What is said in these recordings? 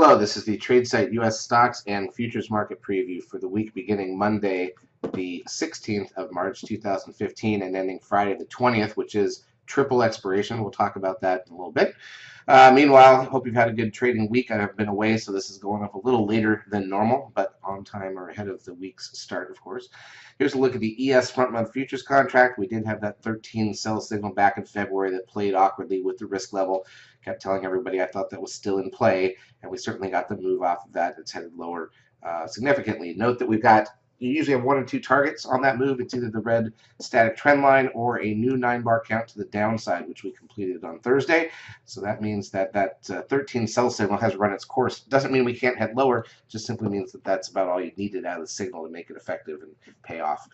Hello, this is the TradeSite U.S. Stocks and Futures Market Preview for the week beginning Monday, the 16th of March, 2015, and ending Friday the 20th, which is triple expiration. We'll talk about that in a little bit. Meanwhile, hope you've had a good trading week. I have been away, so this is going up a little later than normal, but on time or ahead of the week's start, of course. Here's a look at the ES front month futures contract. We did have that 13 sell signal back in February that played awkwardly with the risk level. Kept telling everybody I thought that was still in play, and we certainly got the move off of that. It's headed lower significantly. Note that you usually have one or two targets on that move. It's either the red static trend line or a new 9-bar count to the downside, which we completed on Thursday. So that means that 13 sell signal has run its course. Doesn't mean we can't head lower, just simply means that that's about all you needed out of the signal to make it effective and pay off.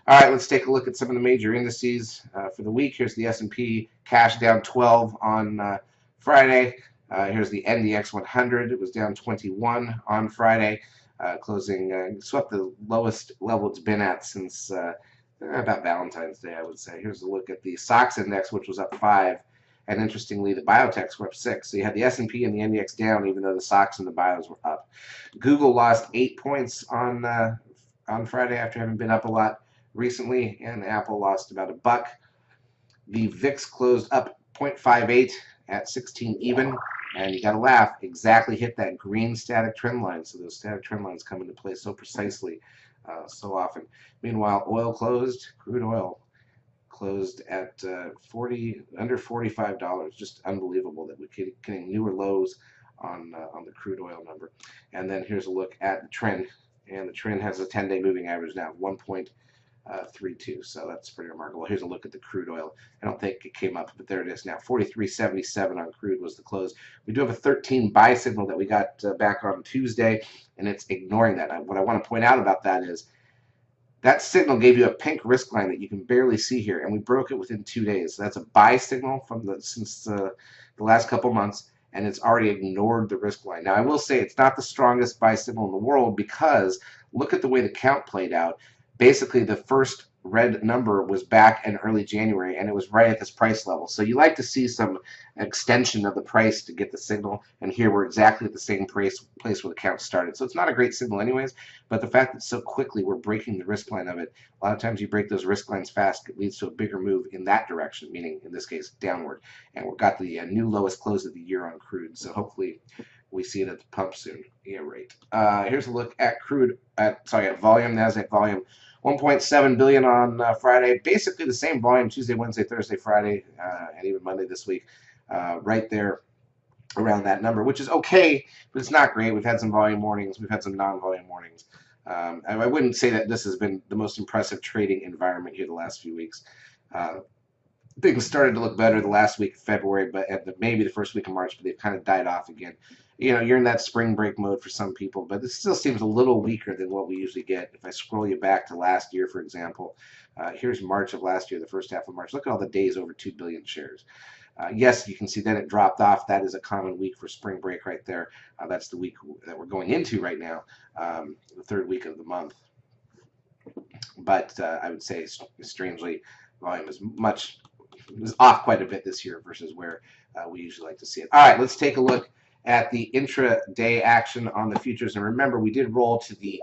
All right, let's take a look at some of the major indices for the week. Here's the S&P cash down 12 on Friday. Here's the NDX 100. It was down 21 on Friday. Closing swept the lowest level it's been at since about Valentine's Day, I would say. Here's a look at the SOX index, which was up 5, and interestingly, the biotechs were up 6. So you had the S&P and the NDX down, even though the SOX and the bios were up. Google lost 8 points on Friday after having been up a lot recently, and Apple lost about $1. The VIX closed up 0.58 at 16 even. And you got to laugh, exactly hit that green static trend line. So those static trend lines come into play so precisely, so often. Meanwhile, crude oil closed at under $45. Just unbelievable that we're getting newer lows on the crude oil number. And then here's a look at the trend. And the trend has a 10-day moving average now of 1.32, so that's pretty remarkable. Here's a look at the crude oil. I don't think it came up, but there it is now. 43.77 on crude was the close. We do have a 13 buy signal that we got back on Tuesday, and it's ignoring that. What I want to point out about that is that signal gave you a pink risk line that you can barely see here, and we broke it within 2 days. So that's a buy signal since the last couple months, and it's already ignored the risk line. Now, I will say it's not the strongest buy signal in the world because look at the way the count played out. Basically, the first red number was back in early January, and it was right at this price level. So you like to see some extension of the price to get the signal, and here we're exactly at the same place where the count started. So it's not a great signal anyways, but the fact that so quickly we're breaking the risk line of it, a lot of times you break those risk lines fast, it leads to a bigger move in that direction, meaning in this case downward. And we've got the new lowest close of the year on crude, so hopefully we see it at the pump soon. Yeah, right. Here's a look at at volume, NASDAQ volume. 1.7 billion on Friday, basically the same volume Tuesday, Wednesday, Thursday, Friday, and even Monday this week, right there around that number, which is okay, but it's not great. We've had some volume mornings, we've had some non-volume mornings. I wouldn't say that this has been the most impressive trading environment here the last few weeks. Things started to look better the last week of February, but maybe the first week of March, but they've kind of died off again. You know, you're in that spring break mode for some people, but it still seems a little weaker than what we usually get. If I scroll you back to last year, for example, here's March of last year, the first half of March. Look at all the days over 2 billion shares. Yes, you can see that it dropped off. That is a common week for spring break right there. That's the week that we're going into right now, the third week of the month. But I would say, strangely, volume is off quite a bit this year versus where we usually like to see it. All right, let's take a look at the intraday action on the futures. And remember, we did roll to the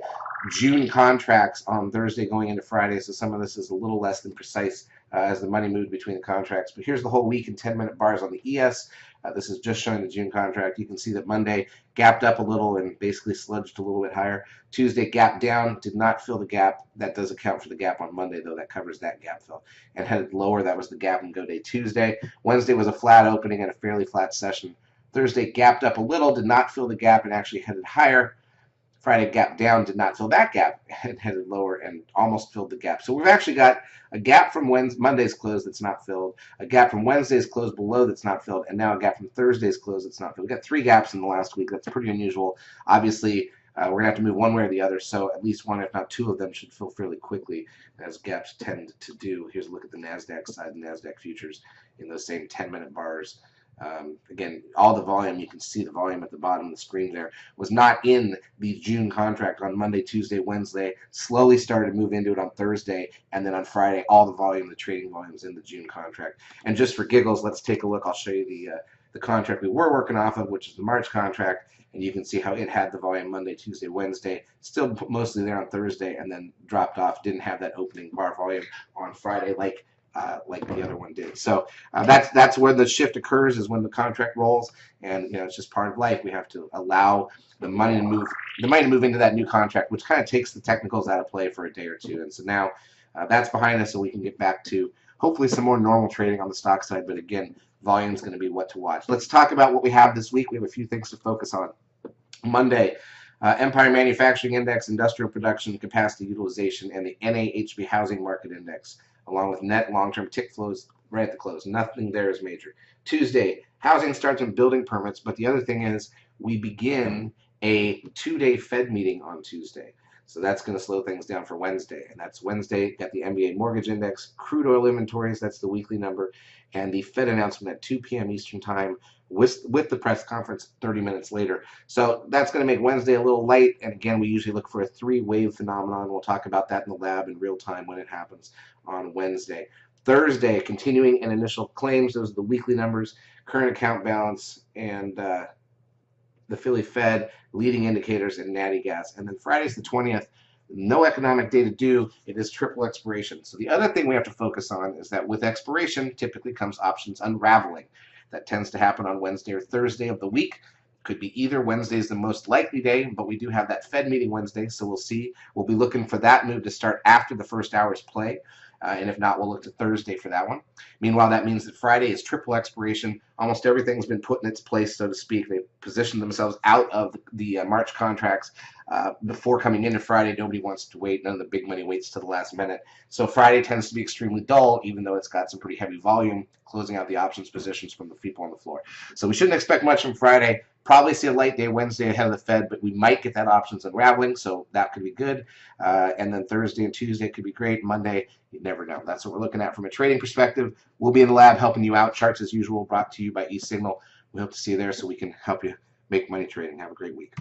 June contracts on Thursday going into Friday, so some of this is a little less than precise as the money moved between the contracts. But here's the whole week in 10-minute bars on the ES. This is just showing the June contract. You can see that Monday gapped up a little and basically sludged a little bit higher. Tuesday gapped down, did not fill the gap. That does account for the gap on Monday, though. That covers that gap fill. And headed lower, that was the gap and go day Tuesday. Wednesday was a flat opening and a fairly flat session. Thursday gapped up a little, did not fill the gap, and actually headed higher. Friday gapped down, did not fill that gap, and headed lower and almost filled the gap. So we've actually got a gap from Monday's close that's not filled, a gap from Wednesday's close below that's not filled, and now a gap from Thursday's close that's not filled. We've got 3 gaps in the last week. That's pretty unusual. Obviously, we're going to have to move one way or the other, so at least one, if not 2 of them, should fill fairly quickly, as gaps tend to do. Here's a look at the NASDAQ side, the NASDAQ futures in those same 10-minute bars. Again, all the volume, you can see the volume at the bottom of the screen there, was not in the June contract on Monday, Tuesday, Wednesday, slowly started to move into it on Thursday, and then on Friday, all the volume, the trading volume is in the June contract. And just for giggles, let's take a look. I'll show you the the contract we were working off of, which is the March contract, and you can see how it had the volume Monday, Tuesday, Wednesday, still mostly there on Thursday, and then dropped off, didn't have that opening bar volume on Friday like the other one did. So that's where the shift occurs, is when the contract rolls, and it's just part of life. We have to allow the money to move into that new contract, which kind of takes the technicals out of play for a day or two. And so now that's behind us, so we can get back to hopefully some more normal trading on the stock side. But again, volume is going to be what to watch. Let's talk about what we have this week. We have a few things to focus on. Monday, Empire Manufacturing Index, Industrial Production Capacity Utilization, and the NAHB Housing Market Index, along with net long-term tick flows right at the close. Nothing there is major. Tuesday, housing starts and building permits, but the other thing is we begin a 2-day Fed meeting on Tuesday. So that's going to slow things down for Wednesday. And that's Wednesday, got the MBA Mortgage Index, crude oil inventories, that's the weekly number, and the Fed announcement at 2 p.m. Eastern Time with the press conference 30 minutes later. So that's going to make Wednesday a little light. And again, we usually look for a 3-wave phenomenon. We'll talk about that in the lab in real time when it happens on Wednesday. Thursday, continuing and initial claims. Those are the weekly numbers, current account balance, and the Philly Fed, leading indicators, and natty gas. And then Friday's the 20th. No economic data due. It is triple expiration. So the other thing we have to focus on is that with expiration typically comes options unraveling. That tends to happen on Wednesday or Thursday of the week. Could be either. Wednesday is the most likely day, but we do have that Fed meeting Wednesday, so we'll see. We'll be looking for that move to start after the first hour's play. And if not, we'll look to Thursday for that one. Meanwhile, that means that Friday is triple expiration. Almost everything's been put in its place, so to speak. They've positioned themselves out of the March contracts before coming into Friday. Nobody wants to wait. None of the big money waits to the last minute. So Friday tends to be extremely dull, even though it's got some pretty heavy volume, closing out the options positions from the people on the floor. So we shouldn't expect much from Friday. Probably see a light day Wednesday ahead of the Fed, but we might get that options unraveling, so that could be good. And then Thursday and Tuesday could be great. Monday, you never know. That's what we're looking at from a trading perspective. We'll be in the lab helping you out. Charts as usual, brought to you by eSignal. We hope to see you there so we can help you make money trading. Have a great week.